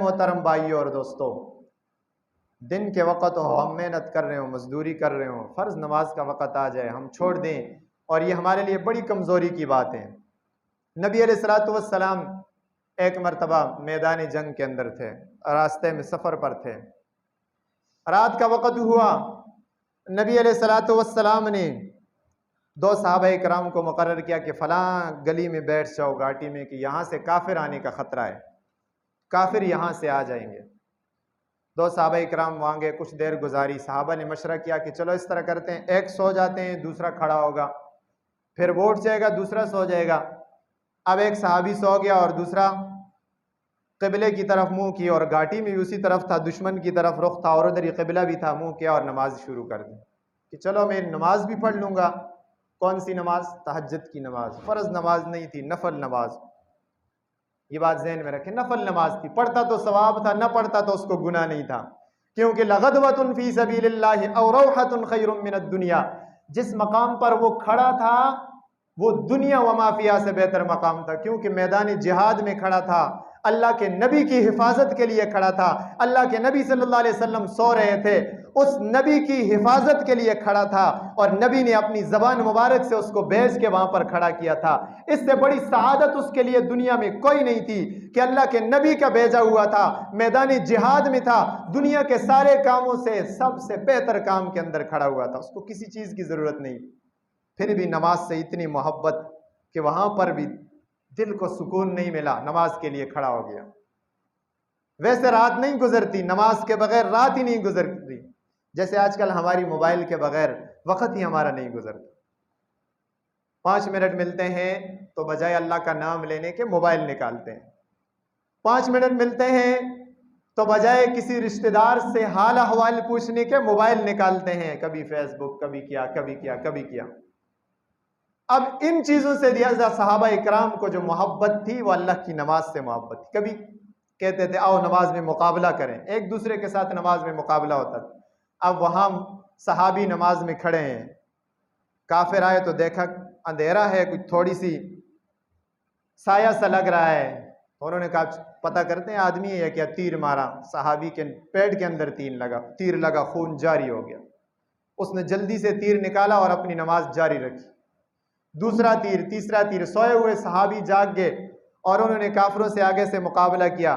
محترم بھائیوں اور دوستوں، دن کے وقت ہو، ہم محنت کر رہے ہوں، مزدوری کر رہے ہوں، فرض نماز کا وقت آ جائے ہم چھوڑ دیں، اور یہ ہمارے لیے بڑی کمزوری کی بات ہے۔ نبی علیہ الصلوۃ والسلام ایک مرتبہ میدان جنگ کے اندر تھے، راستے میں سفر پر تھے، رات کا وقت ہوا، نبی علیہ الصلوۃ والسلام نے دو صحابہ کرام کو مقرر کیا کہ فلاں گلی میں بیٹھ جاؤ گھاٹی میں، کہ یہاں سے کافر آنے کا خطرہ ہے، کافر یہاں سے آ جائیں گے۔ دو صحابہ کرام وہاں گئے، کچھ دیر گزاری، صحابہ نے مشورہ کیا کہ چلو اس طرح کرتے ہیں، ایک سو جاتے ہیں، دوسرا کھڑا ہوگا، پھر وہ اٹھ جائے گا، دوسرا سو جائے گا۔ اب ایک صحابی سو گیا اور دوسرا قبلے کی طرف منہ کی، اور گھاٹی میں اسی طرف تھا، دشمن کی طرف رخ تھا، اور ادھر ہی قبلہ بھی تھا، منہ کیا اور نماز شروع کر دی کہ چلو میں نماز بھی پڑھ لوں گا۔ کون سی نماز؟ تہجد کی نماز، فرض نماز نہیں تھی، نفل نماز۔ یہ بات ذہن میں رکھیں، نفل نماز تھی، پڑھتا تو ثواب تھا، نہ پڑھتا تو اس کو گناہ نہیں تھا، کیونکہ لغدوۃ فی سبیل اللہ او روحۃ خیر من الدنیا، جس مقام پر وہ کھڑا تھا وہ دنیا وما فیہا سے بہتر مقام تھا، کیونکہ میدان جہاد میں کھڑا تھا، اللہ کے نبی کی حفاظت کے لیے کھڑا تھا، اللہ کے نبی صلی اللہ علیہ وسلم سو رہے تھے، اس نبی کی حفاظت کے لیے کھڑا تھا، اور نبی نے اپنی زبان مبارک سے اس کو بھیج کے وہاں پر کھڑا کیا تھا۔ اس سے بڑی سعادت اس کے لیے دنیا میں کوئی نہیں تھی کہ اللہ کے نبی کا بھیجا ہوا تھا، میدان جہاد میں تھا، دنیا کے سارے کاموں سے سب سے بہتر کام کے اندر کھڑا ہوا تھا، اس کو کسی چیز کی ضرورت نہیں، پھر بھی نماز سے اتنی محبت کہ وہاں پر بھی دل کو سکون نہیں ملا، نماز کے لیے کھڑا ہو گیا۔ ویسے رات نہیں گزرتی، نماز کے بغیر رات ہی نہیں گزرتی، جیسے آج کل ہماری موبائل کے بغیر وقت ہی ہمارا نہیں گزرتا۔ 5 منٹ ملتے ہیں تو بجائے اللہ کا نام لینے کے موبائل نکالتے ہیں، 5 منٹ ملتے ہیں تو بجائے کسی رشتہ دار سے حال احوال پوچھنے کے موبائل نکالتے ہیں، کبھی فیس بک، کبھی کیا کبھی کیا کبھی کیا۔ اب ان چیزوں سے زیادہ صحابہ اکرام کو جو محبت تھی وہ اللہ کی نماز سے محبت تھی۔ کبھی کہتے تھے آؤ نماز میں مقابلہ کریں، ایک دوسرے کے ساتھ نماز میں مقابلہ ہوتا تھا۔ اب وہاں صحابی نماز میں کھڑے ہیں، کافر آئے تو دیکھا اندھیرا ہے، کچھ تھوڑی سی سایہ سا لگ رہا ہے، انہوں نے کہا پتہ کرتے ہیں آدمی ہے یا کیا، تیر مارا، صحابی کے پیٹ کے اندر تیر لگا، خون جاری ہو گیا، اس نے جلدی سے تیر نکالا اور اپنی نماز جاری رکھی، دوسرا تیر، تیسرا تیر، سوئے ہوئے صحابی جاگ گئے اور انہوں نے کافروں سے آگے سے مقابلہ کیا،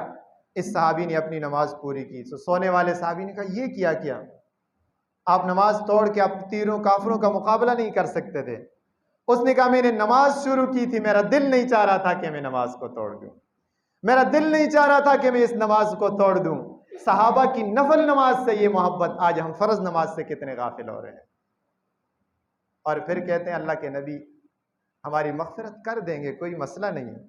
اس صحابی نے اپنی نماز پوری کی۔ تو سونے والے صحابی نے کہا یہ کیا آپ نماز توڑ کے آپ تیروں کافروں کا مقابلہ نہیں کر سکتے تھے؟ اس نے کہا میں نے نماز شروع کی تھی، میرا دل نہیں چاہ رہا تھا کہ میں نماز کو توڑ دوں، میرا دل نہیں چاہ رہا تھا کہ میں اس نماز کو توڑ دوں۔ صحابہ کی نفل نماز سے یہ محبت، آج ہم فرض نماز سے کتنے غافل ہو رہے ہیں، اور پھر کہتے ہیں اللہ کے نبی ہماری مغفرت کر دیں گے، کوئی مسئلہ نہیں ہے۔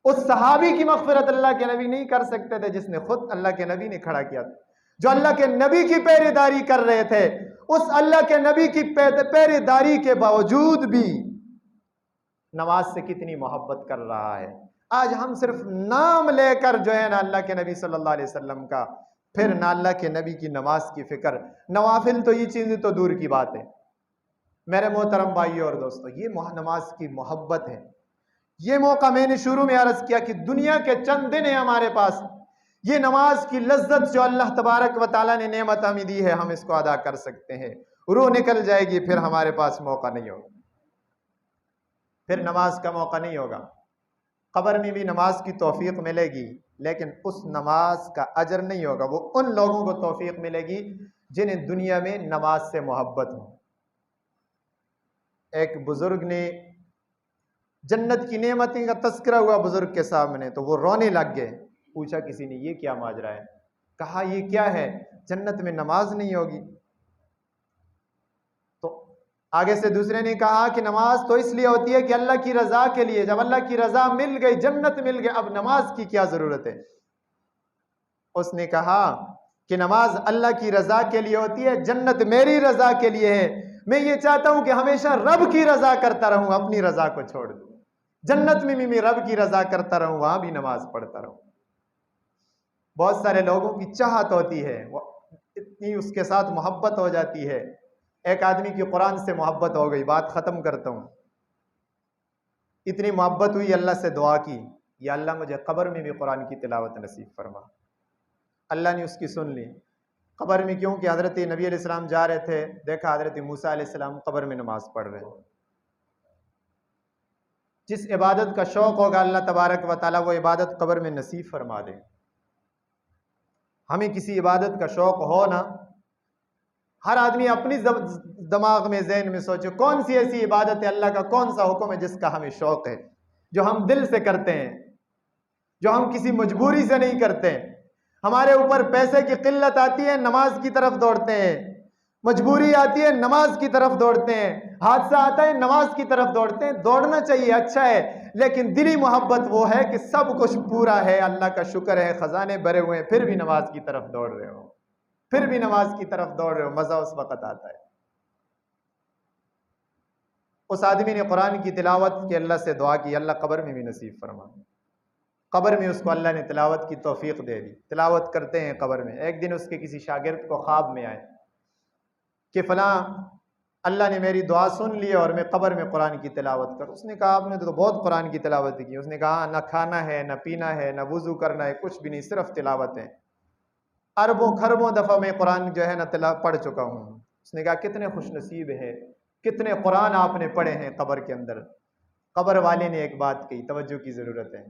اس صحابی کی مغفرت اللہ کے نبی نہیں کر سکتے تھے جس نے خود اللہ کے نبی نے کھڑا کیا تھا، جو اللہ کے نبی کی پہرے داری کر رہے تھے، اس اللہ کے نبی کی پہرے داری کے باوجود بھی نماز سے کتنی محبت کر رہا ہے۔ آج ہم صرف نام لے کر جو ہے نا اللہ کے نبی صلی اللہ علیہ وسلم کا، پھر نہ اللہ کے نبی کی نماز کی فکر، نوافل تو یہ چیزیں تو دور کی بات ہے۔ میرے محترم بھائیوں اور دوستو، یہ نماز کی محبت ہے۔ یہ موقع میں نے شروع میں عرض کیا کہ دنیا کے چند دن ہیں ہمارے پاس، یہ نماز کی لذت جو اللہ تبارک و تعالیٰ نے نعمت ہمیں دی ہے، ہم اس کو ادا کر سکتے ہیں، روح نکل جائے گی پھر ہمارے پاس موقع نہیں ہوگا، پھر نماز کا موقع نہیں ہوگا۔ قبر میں بھی نماز کی توفیق ملے گی، لیکن اس نماز کا اجر نہیں ہوگا، وہ ان لوگوں کو توفیق ملے گی جنہیں دنیا میں نماز سے محبت ہو۔ ایک بزرگ نے جنت کی نعمتیں کا تذکرہ ہوا بزرگ کے سامنے تو وہ رونے لگ گئے، پوچھا کسی نے یہ کیا ماجرا ہے؟ کہا یہ کیا ہے، جنت میں نماز نہیں ہوگی؟ تو آگے سے دوسرے نے کہا کہ نماز تو اس لیے ہوتی ہے کہ اللہ کی رضا کے لیے، جب اللہ کی رضا مل گئی، جنت مل گئی، اب نماز کی کیا ضرورت ہے؟ اس نے کہا کہ نماز اللہ کی رضا کے لیے ہوتی ہے، جنت میری رضا کے لیے ہے، میں یہ چاہتا ہوں کہ ہمیشہ رب کی رضا کرتا رہوں، اپنی رضا کو چھوڑ دوں، جنت میں بھی میں رب کی رضا کرتا رہوں، وہاں بھی نماز پڑھتا رہوں۔ بہت سارے لوگوں کی چاہت ہوتی ہے، وہ اتنی اس کے ساتھ محبت ہو جاتی ہے، ایک آدمی کی قرآن سے محبت ہو گئی، بات ختم کرتا ہوں، اتنی محبت ہوئی، اللہ سے دعا کی یا اللہ مجھے قبر میں بھی قرآن کی تلاوت نصیب فرما۔ اللہ نے اس کی سن لی۔ قبر میں کیوں کہ حضرت نبی علیہ السلام جا رہے تھے، دیکھا حضرت موسیٰ علیہ السلام قبر میں نماز پڑھ رہے ہیں۔ جس عبادت کا شوق ہوگا اللہ تبارک و تعالیٰ وہ عبادت قبر میں نصیب فرما دے۔ ہمیں کسی عبادت کا شوق ہو نا، ہر آدمی اپنی دماغ میں ذہن میں سوچے کون سی ایسی عبادت ہے، اللہ کا کون سا حکم ہے جس کا ہمیں شوق ہے، جو ہم دل سے کرتے ہیں، جو ہم کسی مجبوری سے نہیں کرتے۔ ہمارے اوپر پیسے کی قلت آتی ہے، نماز کی طرف دوڑتے ہیں، مجبوری آتی ہے، نماز کی طرف دوڑتے ہیں، حادثہ آتا ہے، نماز کی طرف دوڑتے ہیں۔ دوڑنا چاہیے، اچھا ہے، لیکن دلی محبت وہ ہے کہ سب کچھ پورا ہے، اللہ کا شکر ہے، خزانے بھرے ہوئے ہیں، پھر بھی نماز کی طرف دوڑ رہے ہو، پھر بھی نماز کی طرف دوڑ رہے ہو، مزہ اس وقت آتا ہے۔ اس آدمی نے قرآن کی تلاوت کے اللہ سے دعا کی، اللہ قبر میں بھی نصیب فرما۔ قبر میں اس کو اللہ نے تلاوت کی توفیق دے دی، تلاوت کرتے ہیں قبر میں۔ ایک دن اس کے کسی شاگرد کو خواب میں آئے کہ فلاں اللہ نے میری دعا سن لی اور میں قبر میں قرآن کی تلاوت کر۔ اس نے کہا آپ نے تو بہت قرآن کی تلاوت کی۔ اس نے کہا نہ کھانا ہے، نہ پینا ہے، نہ وضو کرنا ہے، کچھ بھی نہیں، صرف تلاوت ہے۔ اربوں خربوں دفعہ میں قرآن جو ہے نا پڑھ چکا ہوں۔ اس نے کہا کتنے خوش نصیب ہے، کتنے قرآن آپ نے پڑھے ہیں قبر کے اندر۔ قبر والے نے ایک بات کہی، توجہ کی ضرورت ہے۔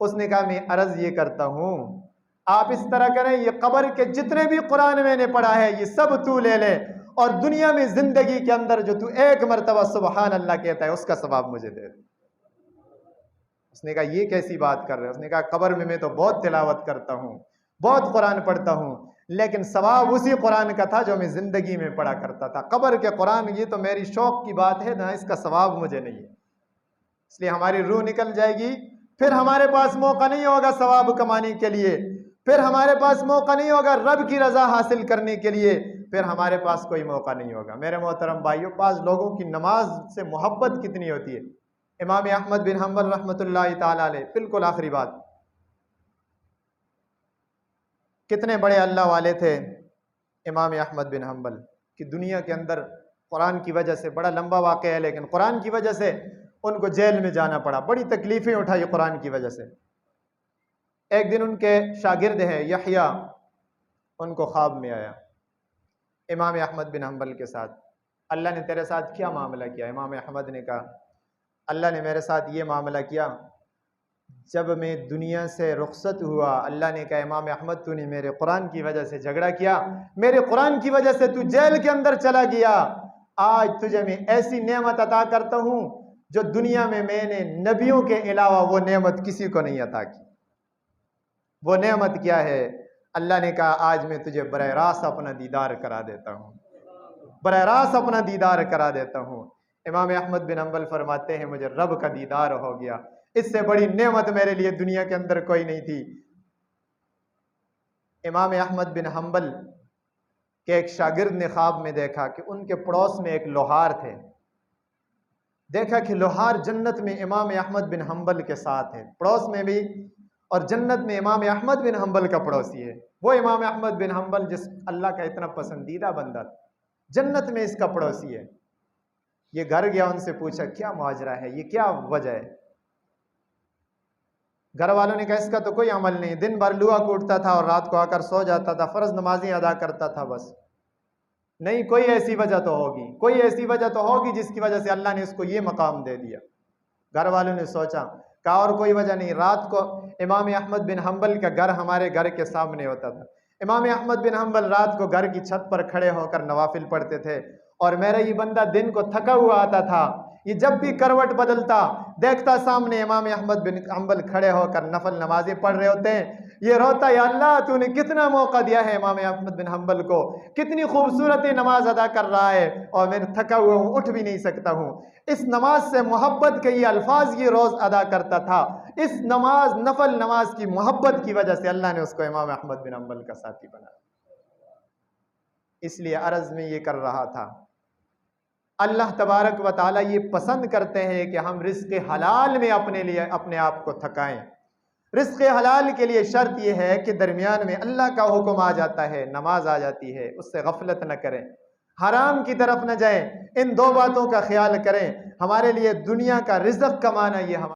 اس نے کہا میں عرض یہ کرتا ہوں آپ اس طرح کریں، یہ قبر کے جتنے بھی قرآن میں نے پڑھا ہے یہ سب تو لے لے، اور دنیا میں زندگی کے اندر جو تو ایک مرتبہ سبحان اللہ کہتا ہے اس کا ثواب مجھے دے۔ اس نے کہا یہ کیسی بات کر رہے ہیں؟ اس نے کہا قبر میں تو بہت تلاوت کرتا ہوں، بہت قرآن پڑھتا ہوں، لیکن ثواب اسی قرآن کا تھا جو میں زندگی میں پڑھا کرتا تھا۔ قبر کے قرآن یہ تو میری شوق کی بات ہے نا، اس کا ثواب مجھے نہیں ہے۔ اس لیے ہماری روح نکل جائے گی، پھر ہمارے پاس موقع نہیں ہوگا ثواب کمانے کے لیے، پھر ہمارے پاس موقع نہیں ہوگا رب کی رضا حاصل کرنے کے لیے، پھر ہمارے پاس کوئی موقع نہیں ہوگا۔ میرے محترم بھائیوں، بعض لوگوں کی نماز سے محبت کتنی ہوتی ہے۔ امام احمد بن حنبل رحمۃ اللہ تعالیٰ علیہ، بالکل آخری بات، کتنے بڑے اللہ والے تھے امام احمد بن حنبل کہ دنیا کے اندر قرآن کی وجہ سے، بڑا لمبا واقعہ ہے لیکن قرآن کی وجہ سے ان کو جیل میں جانا پڑا، بڑی تکلیفیں اٹھائی قرآن کی وجہ سے۔ ایک دن ان کے شاگرد ہیں یحییٰ، ان کو خواب میں آیا امام احمد بن حنبل کے ساتھ، اللہ نے تیرے ساتھ کیا معاملہ کیا؟ امام احمد نے کہا اللہ نے میرے ساتھ یہ معاملہ کیا، جب میں دنیا سے رخصت ہوا اللہ نے کہا امام احمد تو نے میرے قرآن کی وجہ سے جھگڑا کیا، میرے قرآن کی وجہ سے تو جیل کے اندر چلا گیا، آج تجھے میں ایسی نعمت عطا کرتا ہوں جو دنیا میں نے نبیوں کے علاوہ وہ نعمت کسی کو نہیں عطا کی۔ وہ نعمت کیا ہے؟ اللہ نے کہا آج میں تجھے براہ راست اپنا دیدار کرا دیتا ہوں، براہ راست اپنا دیدار کرا دیتا ہوں۔ امام احمد بن حنبل فرماتے ہیں مجھے رب کا دیدار ہو گیا، اس سے بڑی نعمت میرے لیے دنیا کے اندر کوئی نہیں تھی۔ امام احمد بن حنبل کے ایک شاگرد نے خواب میں دیکھا کہ ان کے پڑوس میں ایک لوہار تھے، دیکھا کہ لوہار جنت میں امام احمد بن حنبل کے ساتھ ہے، پڑوس میں بھی، اور جنت میں امام احمد بن حنبل کا پڑوسی ہے۔ وہ امام احمد بن حنبل جس اللہ کا اتنا پسندیدہ بندہ تھا، جنت میں اس کا پڑوسی ہے۔ یہ گھر گیا، ان سے پوچھا کیا ماجرا ہے، یہ کیا وجہ ہے؟ گھر والوں نے کہا اس کا تو کوئی عمل نہیں، دن بھر لوا کوٹتا تھا اور رات کو آ کر سو جاتا تھا، فرض نمازیں ادا کرتا تھا بس۔ نہیں، کوئی ایسی وجہ تو ہوگی، کوئی ایسی وجہ تو ہوگی جس کی وجہ سے اللہ نے اس کو یہ مقام دے دیا۔ گھر والوں نے سوچا، کہا اور کوئی وجہ نہیں، رات کو امام احمد بن حنبل کا گھر ہمارے گھر کے سامنے ہوتا تھا، امام احمد بن حنبل رات کو گھر کی چھت پر کھڑے ہو کر نوافل پڑھتے تھے، اور میرا یہ بندہ دن کو تھکا ہوا آتا تھا، یہ جب بھی کروٹ بدلتا دیکھتا سامنے امام احمد بن حنبل کھڑے ہو کر نفل نمازیں پڑھ رہے ہوتے ہیں، یہ روتا یا اللہ تو نے کتنا موقع دیا ہے امام احمد بن حنبل کو، کتنی خوبصورت نماز ادا کر رہا ہے اور میں تھکا ہوا ہوں، اٹھ بھی نہیں سکتا ہوں۔ اس نماز سے محبت کے یہ الفاظ یہ روز ادا کرتا تھا، اس نماز نفل نماز کی محبت کی وجہ سے اللہ نے اس کو امام احمد بن حنبل کا ساتھی بنایا۔ اس لیے عرض میں یہ کر رہا تھا، اللہ تبارک و تعالیٰ یہ پسند کرتے ہیں کہ ہم رزق حلال میں اپنے لیے اپنے آپ کو تھکائیں۔ رزق حلال کے لیے شرط یہ ہے کہ درمیان میں اللہ کا حکم آ جاتا ہے، نماز آ جاتی ہے، اس سے غفلت نہ کریں، حرام کی طرف نہ جائیں، ان دو باتوں کا خیال کریں۔ ہمارے لیے دنیا کا رزق کمانا یہ